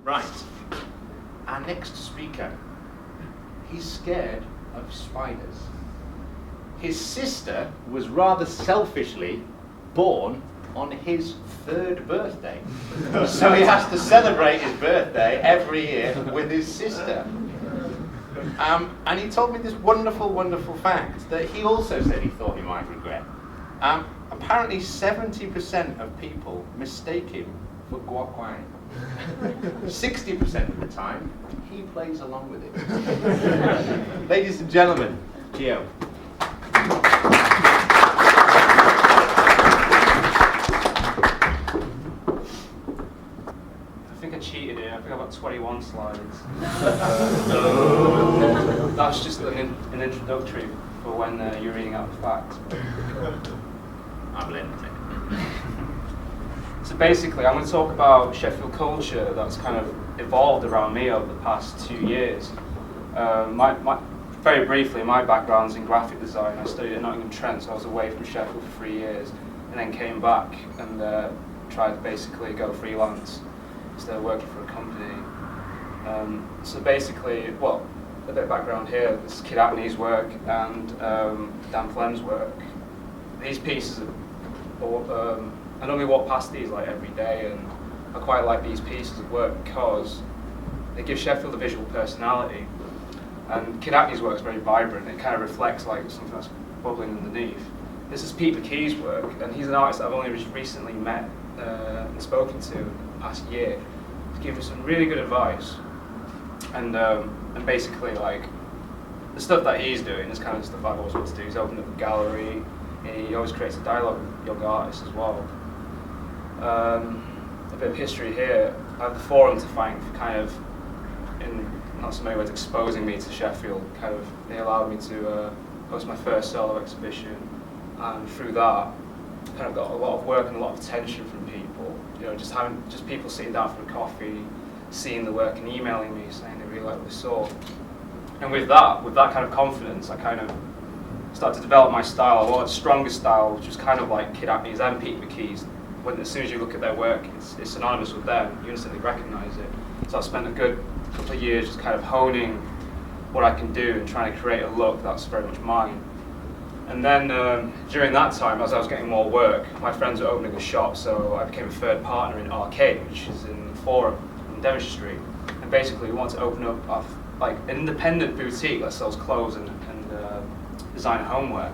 Right, our next speaker, he's scared of spiders. His sister was rather selfishly born on his 3rd birthday. So he has to celebrate his birthday every year with his sister. And he told me this wonderful, wonderful fact that he also said he thought he might regret. Apparently 70% of people mistake him for guac wang. 60% of the time, he plays along with it. Ladies and gentlemen, Gio. I think I cheated here. I think I've got 21 slides. That's just an introductory for when you're reading out the facts. I'm letting it. So basically, I'm going to talk about Sheffield culture that's kind of evolved around me over the past 2 years. Very briefly, my background's in graphic design. I studied at Nottingham Trent, so I was away from Sheffield for 3 years, and then came back and tried to basically go freelance instead of working for a company. So basically, well, a bit of background here, this is Kid Acne's work and Dan Flem's work. These pieces are I normally walk past these like every day, and I quite like these pieces of work because they give Sheffield a visual personality. And Kid Acne's work is very vibrant. It kind of reflects like something that's bubbling underneath. This is Pete McKee's work, and he's an artist that I've only recently met and spoken to in the past year. He's given me some really good advice, and basically like the stuff that he's doing is kind of stuff I've always wanted to do. He's opened up a gallery. He always creates a dialogue with young artists as well. A bit of history here. I have the forum to thank for kind of, in not so many words, exposing me to Sheffield. Kind of, they allowed me to host my first solo exhibition, and through that, kind of got a lot of work and a lot of attention from people. You know, just people sitting down for a coffee, seeing the work and emailing me saying they really like what they saw. And with that kind of confidence, I kind of started to develop my style. I wanted a stronger style, which was kind of like Kid Acne's and Pete McKee's. When as soon as you look at their work, it's synonymous with them. You instantly recognise it. So I spent a good couple of years just kind of honing what I can do and trying to create a look that's very much mine. And then during that time, as I was getting more work, my friends were opening a shop, so I became a third partner in Arcade, which is in the Forum in Devonshire Street. And basically, we wanted to open up like an independent boutique that sells clothes and design homeware.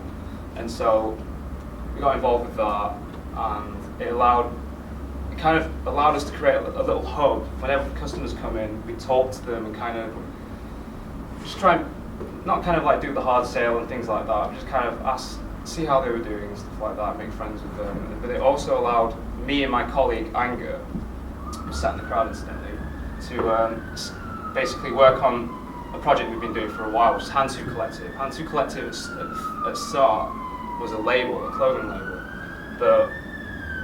And so we got involved with that, and it kind of allowed us to create a little hub. Whenever customers come in, we talk to them and kind of just try and not kind of like do the hard sale and things like that, just kind of see how they were doing and stuff like that, make friends with them. But it also allowed me and my colleague Anger, who sat in the crowd incidentally, to basically work on a project we've been doing for a while, which is Hantu Collective. Hantu Collective at start was a label, a clothing label, but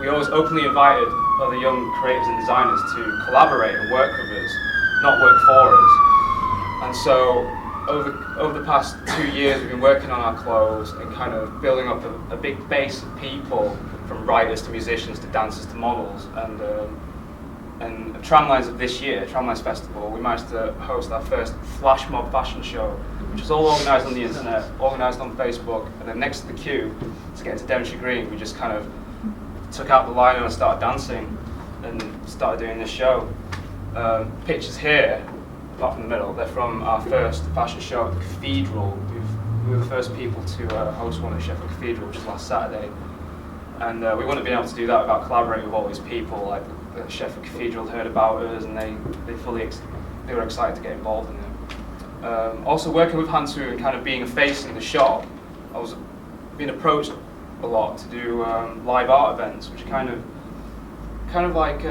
we always openly invited other young creators and designers to collaborate and work with us, not work for us. And so over the past 2 years, we've been working on our clothes and kind of building up a big base of people, from writers to musicians to dancers to models. And Tramlines of this year, Tramlines Festival, we managed to host our first flash mob fashion show, which was all organised on the internet, organised on Facebook, and then next to the queue to get into Devonshire Green, we just kind of took out the liner and started dancing and started doing this show. Pictures here, apart from the middle, they're from our first fashion show at the Cathedral. We were the first people to host one at Sheffield Cathedral, which was last Saturday. And we wouldn't have been able to do that without collaborating with all these people. Like the Sheffield Cathedral heard about us, and they were excited to get involved in it. Also working with Hantu and kind of being a face in the shop, I was being approached a lot to do live art events, which kind of like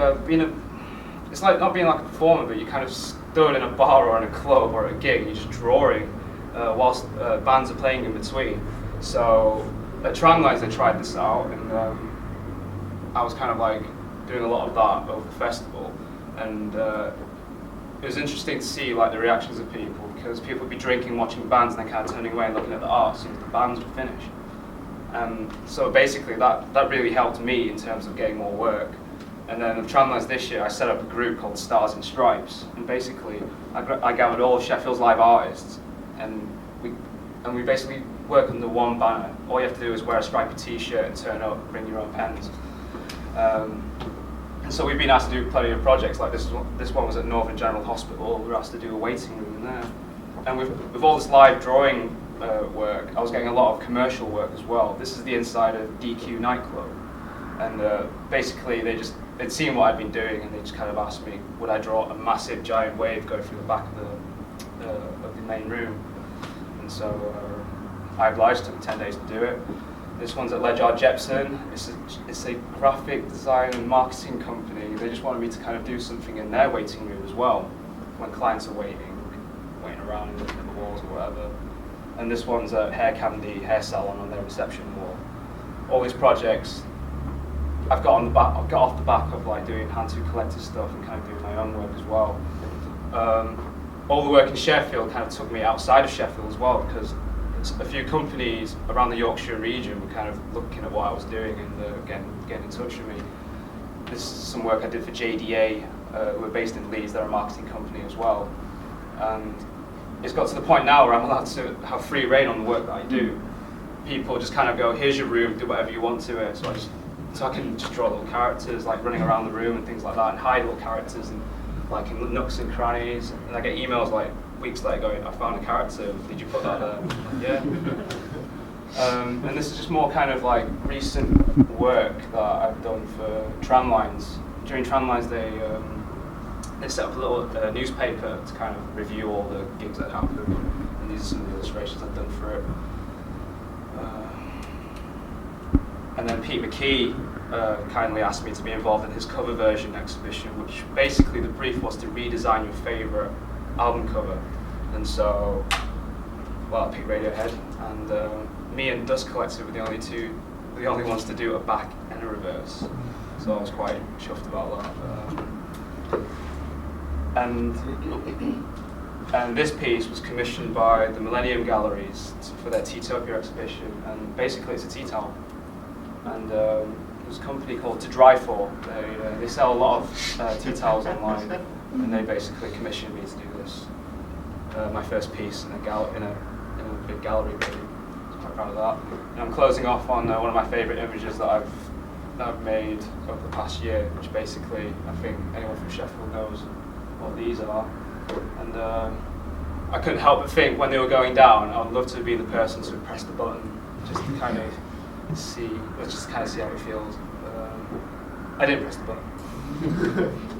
it's like not being like a performer, but you kind of stood in a bar or in a club or at a gig, and you're just drawing whilst bands are playing in between. So at Tramlines they tried this out, and I was kind of like doing a lot of that over the festival, and it was interesting to see like the reactions of people, because people would be drinking, watching bands, and then kind of turning away and looking at the art as soon as the bands would finish. And so basically that really helped me in terms of getting more work. And then the Tramlines this year, I set up a group called Stars and Stripes, and basically I gathered all of Sheffield's live artists, and we basically work under one banner. All you have to do is wear a striped t-shirt and turn up, bring your own pens. And so we've been asked to do plenty of projects, like this one was at Northern General Hospital. We were asked to do a waiting room in there. And with all this live drawing work, I was getting a lot of commercial work as well. This is the inside of DQ nightclub. And basically they'd seen what I'd been doing, and they just kind of asked me, would I draw a massive giant wave go through the back of the main room? And so I obliged, took 10 days to do it. This one's at Ledyard Jepson. It's a graphic design and marketing company. They just wanted me to kind of do something in their waiting room as well, when clients are waiting around and looking at the walls or whatever. And this one's at Hair Candy Hair Salon on their reception wall. All these projects I've got off the back of like doing hand-to collector stuff and kind of doing my own work as well. All the work in Sheffield kind of took me outside of Sheffield as well, because a few companies around the Yorkshire region were kind of looking at what I was doing and getting in touch with me. This is some work I did for JDA, who are based in Leeds. They're a marketing company as well. And it's got to the point now where I'm allowed to have free reign on the work that I do. People just kind of go, here's your room, do whatever you want to it. So I can just draw little characters like running around the room and things like that, and hide little characters and like in nooks and crannies. And I get emails like weeks later going, I found a character, did you put that there? Yeah. And this is just more kind of like recent work that I've done for Tramlines. During Tramlines they set up a little newspaper to kind of review all the gigs that happened, and these are some of the illustrations I've done for it. And then Pete McKee kindly asked me to be involved in his cover version exhibition, which basically the brief was to redesign your favourite album cover. And so, well, I picked Radiohead, and me and Dust Collective were the only ones to do a back and a reverse. So I was quite chuffed about that. And this piece was commissioned by the Millennium Galleries for their Teatopia exhibition, and basically it's a tea towel. And there's a company called To Dry For. They sell a lot of tea towels online, and they basically commissioned me to do this. My first piece in a big gallery, really. I was quite proud of that. And I'm closing off on one of my favourite images that I've made over the past year, which basically I think anyone from Sheffield knows what these are. And I couldn't help but think when they were going down, I would love to be the person to press the button, just to kind of see how it feels. I didn't press the button.